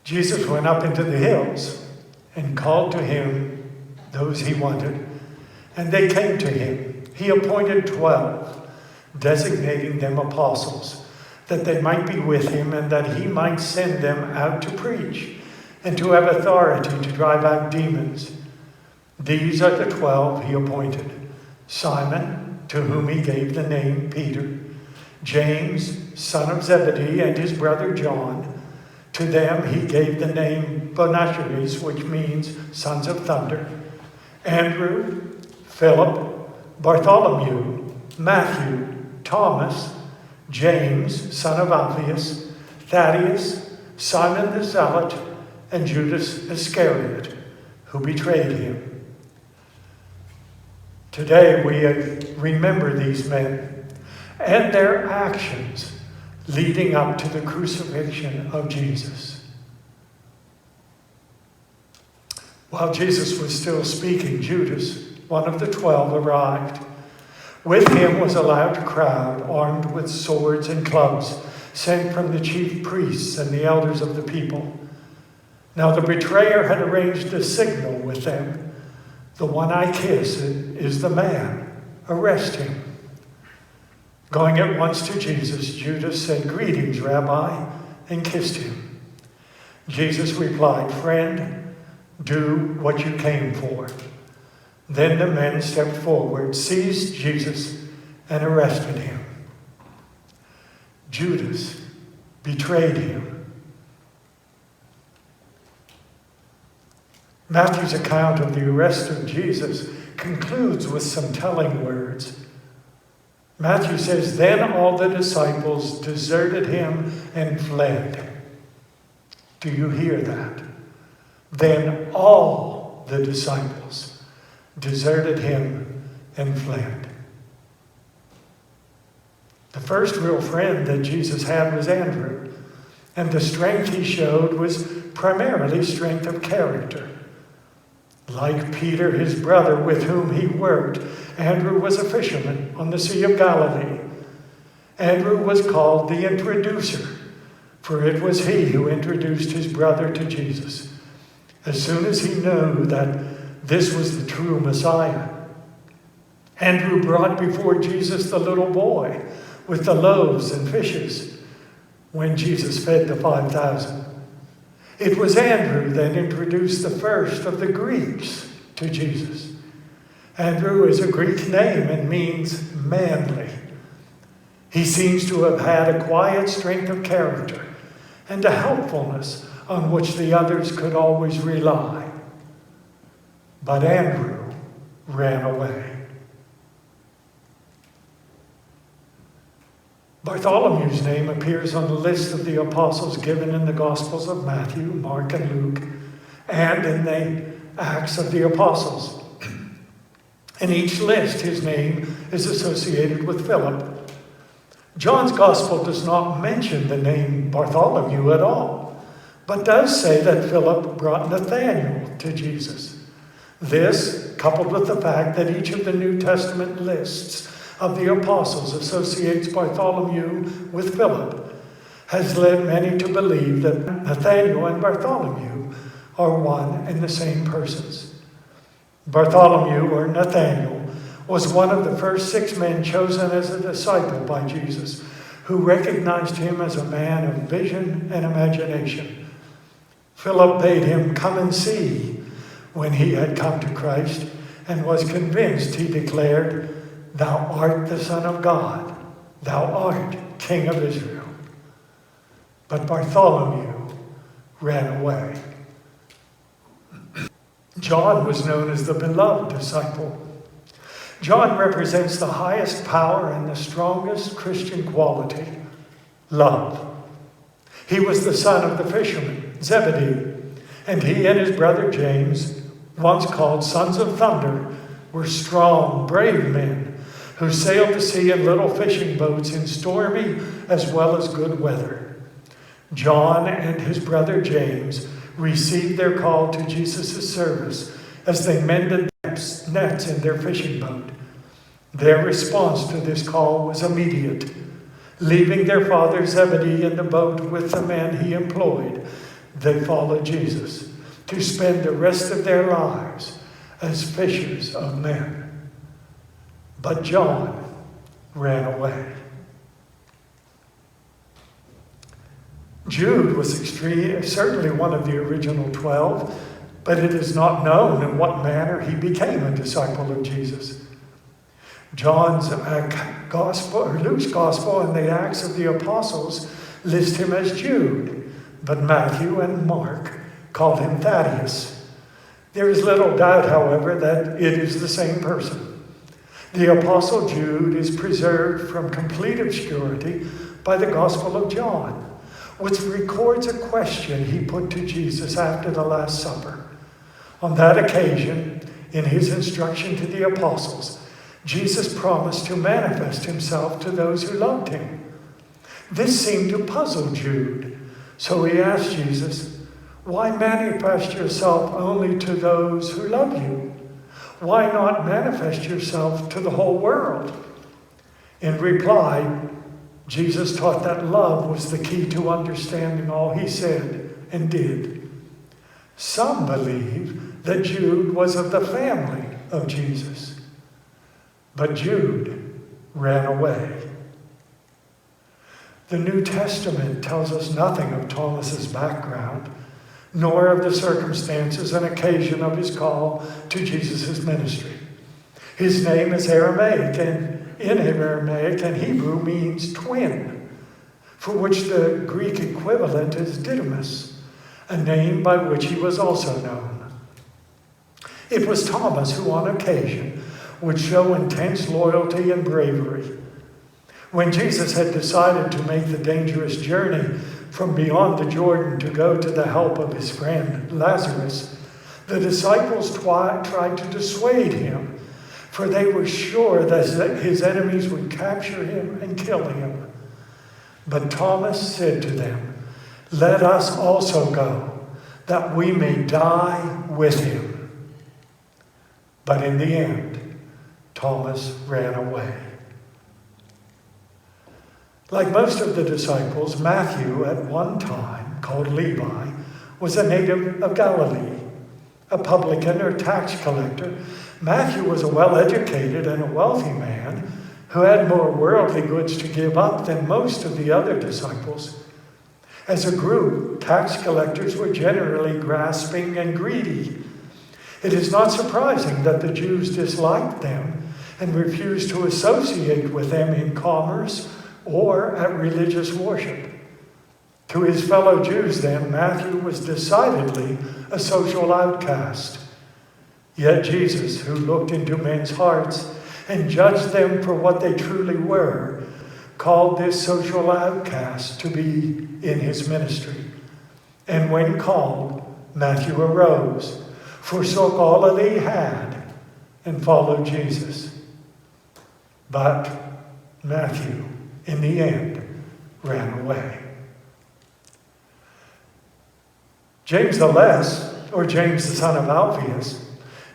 Jesus went up into the hills and called to him those he wanted, and they came to him. He appointed 12, designating them apostles, that they might be with him and that he might send them out to preach and to have authority to drive out demons. These are the 12 he appointed: Simon, to whom he gave the name Peter; James, son of Zebedee, and his brother John. To them he gave the name Boanerges, which means sons of thunder; Andrew, Philip, Bartholomew, Matthew, Thomas, James, son of Alphaeus, Thaddeus, Simon the Zealot, and Judas Iscariot, who betrayed him. Today we remember these men and their actions leading up to the crucifixion of Jesus. While Jesus was still speaking, Judas, one of the 12, arrived. With him was a large crowd armed with swords and clubs, sent from the chief priests and the elders of the people. Now the betrayer had arranged a signal with them: "The one I kiss is the man. Arrest him." Going at once to Jesus, Judas said, "Greetings, Rabbi," and kissed him. Jesus replied, "Friend, do what you came for." Then the men stepped forward, seized Jesus, and arrested him. Judas betrayed him. Matthew's account of the arrest of Jesus concludes with some telling words. Matthew says, "Then all the disciples deserted him and fled." Do you hear that? Then all the disciples deserted him and fled. The first real friend that Jesus had was Andrew, and the strength he showed was primarily strength of character. Like Peter, his brother, with whom he worked, Andrew was a fisherman on the Sea of Galilee. Andrew was called the introducer, for it was he who introduced his brother to Jesus as soon as he knew that this was the true Messiah. Andrew brought before Jesus the little boy with the loaves and fishes when Jesus fed the 5,000. It was Andrew that introduced the first of the Greeks to Jesus. Andrew is a Greek name and means manly. He seems to have had a quiet strength of character and a helpfulness on which the others could always rely. But Andrew ran away. Bartholomew's name appears on the list of the apostles given in the Gospels of Matthew, Mark, and Luke, and in the Acts of the Apostles. In each list, his name is associated with Philip. John's Gospel does not mention the name Bartholomew at all, but does say that Philip brought Nathanael to Jesus. This, coupled with the fact that each of the New Testament lists of the apostles associates Bartholomew with Philip, has led many to believe that Nathanael and Bartholomew are one and the same persons. Bartholomew, or Nathanael, was one of the first 6 men chosen as a disciple by Jesus, who recognized him as a man of vision and imagination. Philip bade him come and see when he had come to Christ, and was convinced, he declared, "Thou art the Son of God. Thou art King of Israel." But Bartholomew ran away. John was known as the beloved disciple. John represents the highest power and the strongest Christian quality: love. He was the son of the fisherman, Zebedee, and he and his brother James, once called sons of thunder, were strong, brave men who sailed the sea in little fishing boats in stormy as well as good weather. John and his brother James received their call to Jesus' service as they mended nets in their fishing boat. Their response to this call was immediate. Leaving their father Zebedee in the boat with the men he employed, they followed Jesus to spend the rest of their lives as fishers of men. But John ran away. Jude was certainly one of the original 12, but it is not known in what manner he became a disciple of Jesus. John's gospel, or Luke's gospel, and the Acts of the Apostles list him as Jude, but Matthew and Mark called him Thaddeus. There is little doubt, however, that it is the same person. The Apostle Jude is preserved from complete obscurity by the Gospel of John, which records a question he put to Jesus after the Last Supper. On that occasion, in his instruction to the apostles, Jesus promised to manifest himself to those who loved him. This seemed to puzzle Jude, so he asked Jesus, "Why manifest yourself only to those who love you? Why not manifest yourself to the whole world?" In reply, Jesus taught that love was the key to understanding all he said and did. Some believe that Jude was of the family of Jesus, but Jude ran away. The New Testament tells us nothing of Thomas's background, nor of the circumstances and occasion of his call to Jesus' ministry. His name is Aramaic, and in Aramaic and Hebrew means twin, for which the Greek equivalent is Didymus, a name by which he was also known. It was Thomas who on occasion would show intense loyalty and bravery. When Jesus had decided to make the dangerous journey from beyond the Jordan to go to the help of his friend Lazarus, the disciples tried to dissuade him, for they were sure that his enemies would capture him and kill him. But Thomas said to them, "Let us also go, that we may die with him." But in the end, Thomas ran away. Like most of the disciples, Matthew, at one time called Levi, was a native of Galilee. A publican or tax collector, Matthew was a well-educated and a wealthy man who had more worldly goods to give up than most of the other disciples. As a group, tax collectors were generally grasping and greedy. It is not surprising that the Jews disliked them and refused to associate with them in commerce or at religious worship. To his fellow Jews, then, Matthew was decidedly a social outcast. Yet Jesus, who looked into men's hearts and judged them for what they truly were, called this social outcast to be in his ministry. And when called, Matthew arose, forsook all that he had, and followed Jesus. But Matthew, in the end, ran away. James the Less, or James the son of Alphaeus,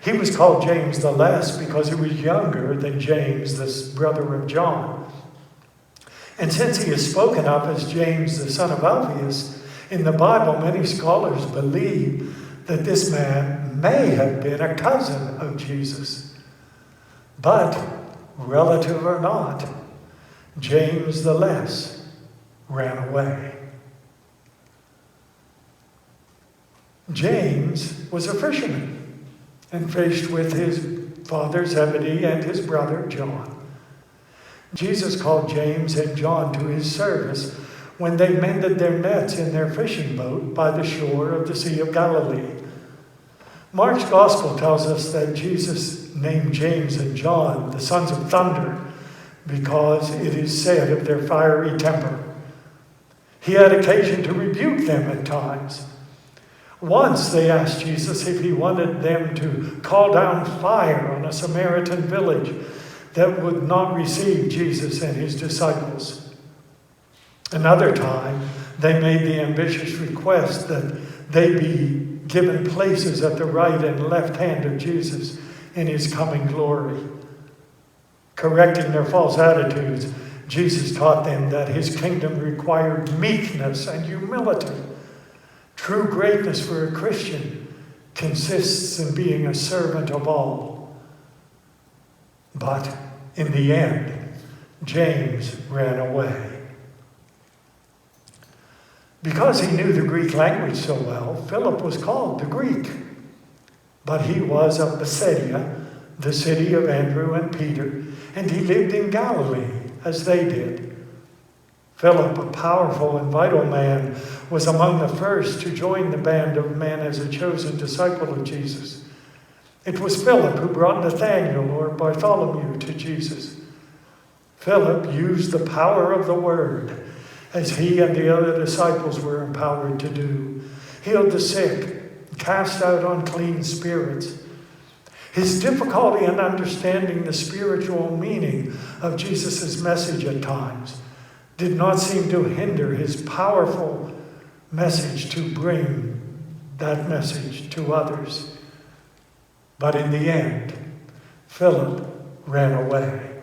he was called James the Less because he was younger than James, the brother of John. And since he is spoken of as James the son of Alphaeus in the Bible, many scholars believe that this man may have been a cousin of Jesus. But, relative or not, James the Less ran away. James was a fisherman and fished with his father Zebedee and his brother John. Jesus called James and John to his service when they mended their nets in their fishing boat by the shore of the Sea of Galilee. Mark's gospel tells us that Jesus named James and John the sons of thunder because it is said of their fiery temper. He had occasion to rebuke them at times. Once they asked Jesus if he wanted them to call down fire on a Samaritan village that would not receive Jesus and his disciples. Another time, they made the ambitious request that they be given places at the right and left hand of Jesus in his coming glory. Correcting their false attitudes, Jesus taught them that his kingdom required meekness and humility, True greatness for a Christian consists in being a servant of all. But in the end, James ran away. Because he knew the Greek language so well, Philip was called the Greek. But he was of Bethsaida, the city of Andrew and Peter, and he lived in Galilee, as they did. Philip, a powerful and vital man, was among the first to join the band of men as a chosen disciple of Jesus. It was Philip who brought Nathanael or Bartholomew to Jesus. Philip used the power of the word, as he and the other disciples were empowered to do. Healed the sick, cast out unclean spirits. His difficulty in understanding the spiritual meaning of Jesus' message at times did not seem to hinder his powerful message to bring that message to others. But in the end, Philip ran away.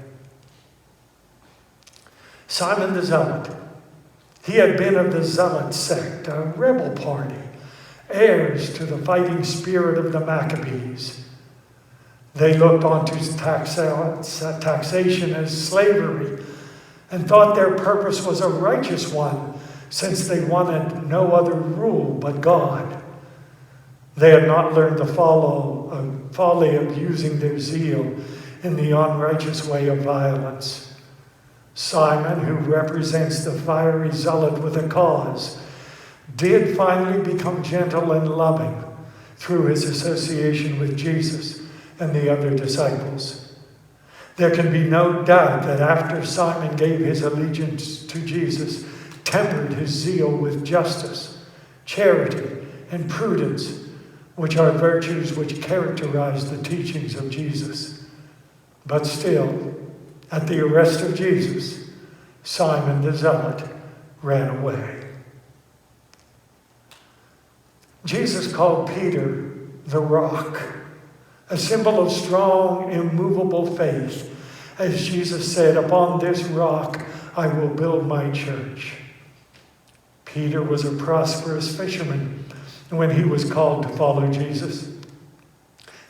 Simon the Zealot. He had been of the Zealot sect, a rebel party, heirs to the fighting spirit of the Maccabees. They looked onto taxation as slavery and thought their purpose was a righteous one, since they wanted no other rule but God. They had not learned the folly of using their zeal in the unrighteous way of violence. Simon, who represents the fiery zealot with a cause, did finally become gentle and loving through his association with Jesus and the other disciples. There can be no doubt that after Simon gave his allegiance to Jesus, tempered his zeal with justice, charity, and prudence, which are virtues which characterize the teachings of Jesus. But still, at the arrest of Jesus, Simon the Zealot ran away. Jesus called Peter the Rock, a symbol of strong, immovable faith. As Jesus said, "Upon this rock I will build my church." Peter was a prosperous fisherman when he was called to follow Jesus.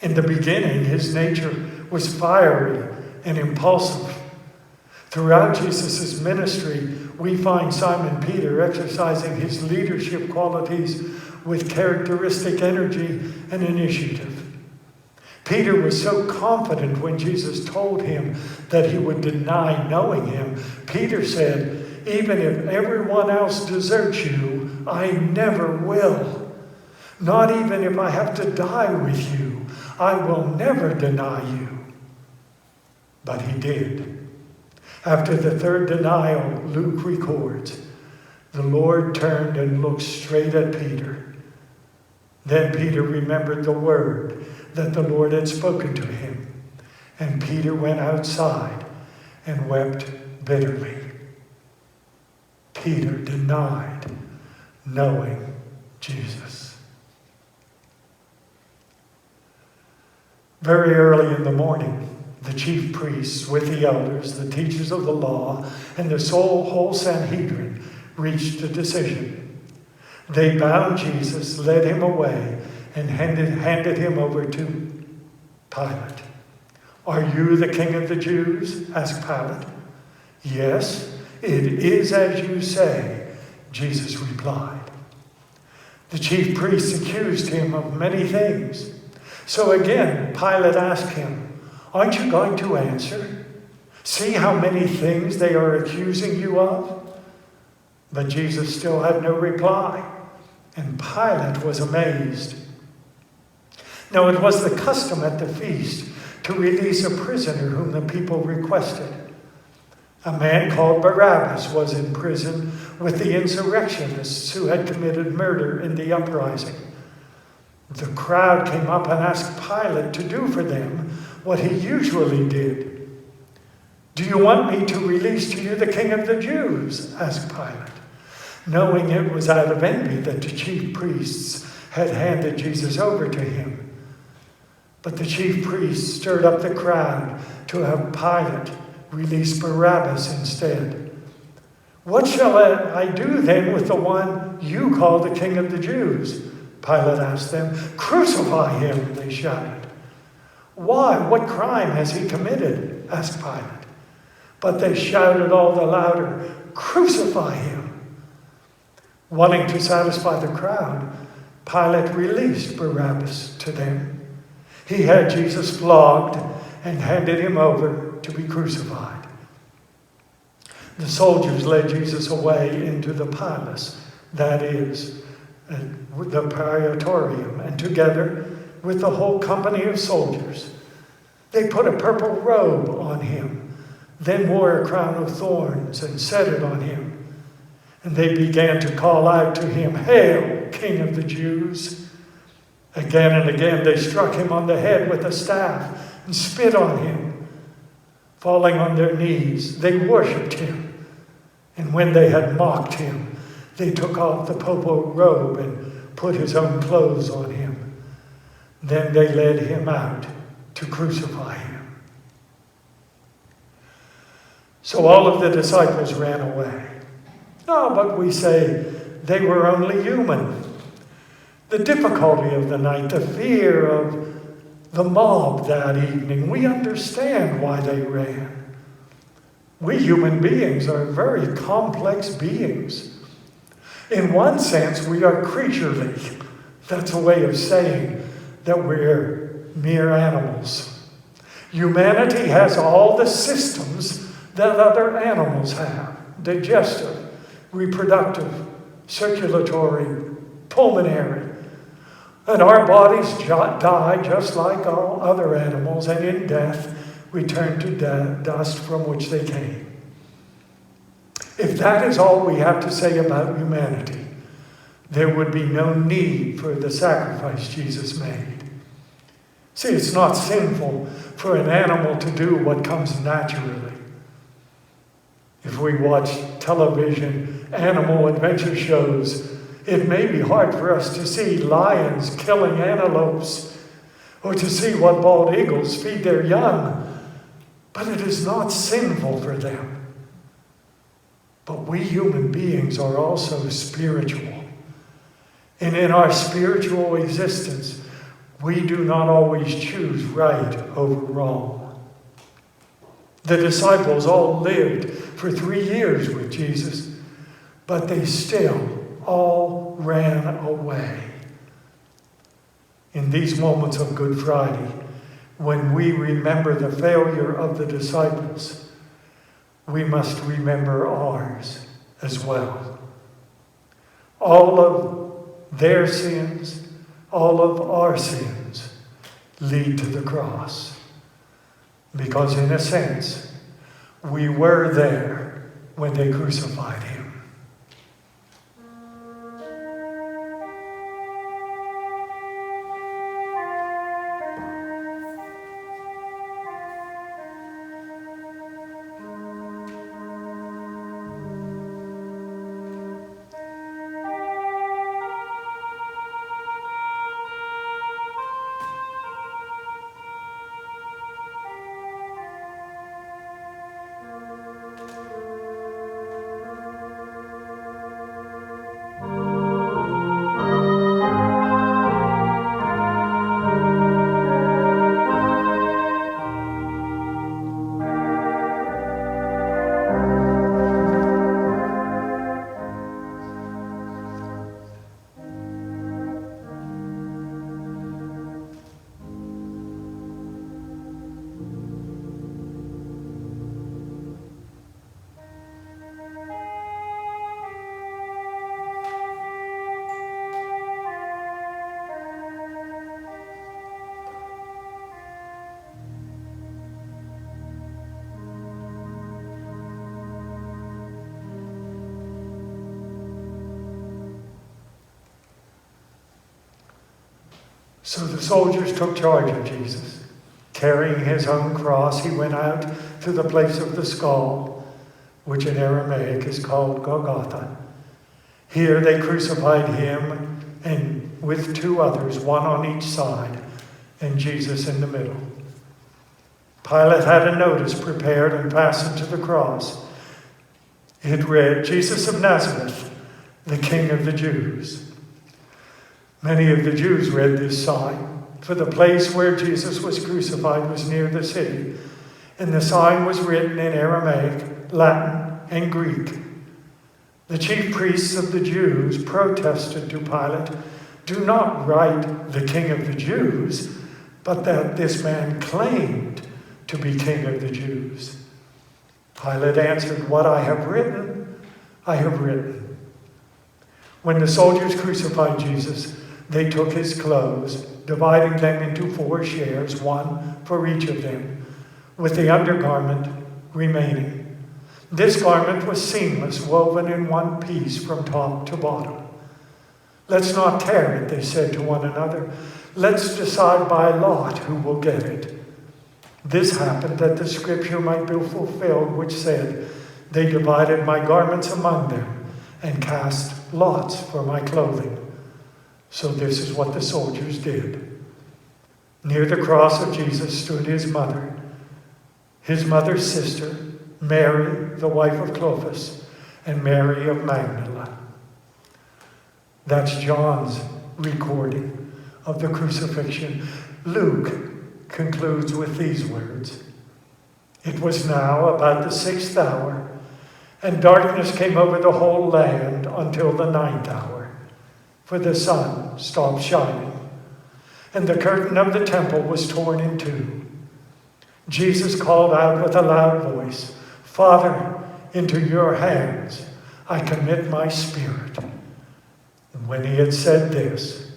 In the beginning, his nature was fiery and impulsive. Throughout Jesus' ministry, we find Simon Peter exercising his leadership qualities with characteristic energy and initiative. Peter was so confident when Jesus told him that he would deny knowing him. Peter said, "Even if everyone else deserts you, I never will. Not even if I have to die with you, I will never deny you." But he did. After the third denial, Luke records, the Lord turned and looked straight at Peter. Then Peter remembered the word that the Lord had spoken to him, and Peter went outside and wept bitterly. Peter denied knowing Jesus. Very early in the morning, the chief priests with the elders, the teachers of the law, and the whole Sanhedrin reached a decision. They bound Jesus, led him away, and handed him over to Pilate. "Are you the king of the Jews?" asked Pilate. "Yes, it is as you say," Jesus replied. The chief priests accused him of many things. So again, Pilate asked him, "Aren't you going to answer? See how many things they are accusing you of?" But Jesus still had no reply, and Pilate was amazed. Now it was the custom at the feast to release a prisoner whom the people requested. A man called Barabbas was in prison with the insurrectionists who had committed murder in the uprising. The crowd came up and asked Pilate to do for them what he usually did. "Do you want me to release to you the king of the Jews?" asked Pilate, knowing it was out of envy that the chief priests had handed Jesus over to him. But the chief priests stirred up the crowd to have Pilate release Barabbas instead. "What shall I do then with the one you call the King of the Jews?" Pilate asked them. "Crucify him," they shouted. "Why? What crime has he committed?" asked Pilate. But they shouted all the louder, "Crucify him." Wanting to satisfy the crowd, Pilate released Barabbas to them. He had Jesus flogged and handed him over to be crucified. The soldiers led Jesus away into the palace, that is, the praetorium, and together with the whole company of soldiers, they put a purple robe on him, then wore a crown of thorns and set it on him. And they began to call out to him, "Hail, King of the Jews!" Again and again they struck him on the head with a staff and spit on him. Falling on their knees, they worshipped him. And when they had mocked him, they took off the purple robe and put his own clothes on him. Then they led him out to crucify him. So all of the disciples ran away. "Oh, but we say they were only human." The difficulty of the night, the fear of the mob that evening, we understand why they ran. We human beings are very complex beings. In one sense, we are creaturely. That's a way of saying that we're mere animals. Humanity has all the systems that other animals have: digestive, reproductive, circulatory, pulmonary. And our bodies die just like all other animals, and in death return to dust from which they came. If that is all we have to say about humanity, there would be no need for the sacrifice Jesus made. See, it's not sinful for an animal to do what comes naturally. If we watch television, animal adventure shows, it may be hard for us to see lions killing antelopes or to see what bald eagles feed their young, but it is not sinful for them. But we human beings are also spiritual. And in our spiritual existence, we do not always choose right over wrong. The disciples all lived for 3 years with Jesus, but they still all ran away. In these moments of Good Friday, when we remember the failure of the disciples, we must remember ours as well. All of their sins, all of our sins lead to the cross. Because in a sense, we were there when they crucified him. So the soldiers took charge of Jesus. Carrying his own cross, he went out to the place of the skull, which in Aramaic is called Golgotha. Here they crucified him and with 2 others, one on each side, and Jesus in the middle. Pilate had a notice prepared and fastened to the cross. It read, Jesus of Nazareth, the King of the Jews. Many of the Jews read this sign, for the place where Jesus was crucified was near the city, and the sign was written in Aramaic, Latin, and Greek. The chief priests of the Jews protested to Pilate, "Do not write the King of the Jews, but that this man claimed to be King of the Jews." Pilate answered, "What I have written, I have written." When the soldiers crucified Jesus, they took his clothes, dividing them into 4 shares, one for each of them, with the undergarment remaining. This garment was seamless, woven in one piece from top to bottom. "Let's not tear it," they said to one another. "Let's decide by lot who will get it." This happened that the scripture might be fulfilled, which said, "They divided my garments among them and cast lots for my clothing." So this is what the soldiers did. Near the cross of Jesus stood his mother's sister, Mary, the wife of Clopas, and Mary of Magdala. That's John's recording of the crucifixion. Luke concludes with these words. "It was now about the 6th hour, and darkness came over the whole land until the 9th hour, for the sun stopped shining, and the curtain of the temple was torn in two. Jesus called out with a loud voice, 'Father, into your hands I commit my spirit.' And when he had said this,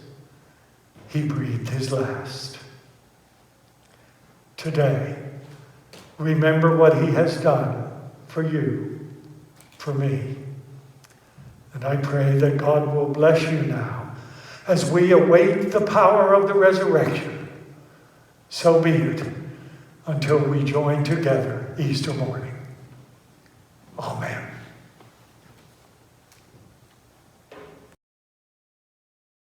he breathed his last." Today, remember what he has done for you, for me. And I pray that God will bless you now as we await the power of the resurrection. So be it until we join together Easter morning.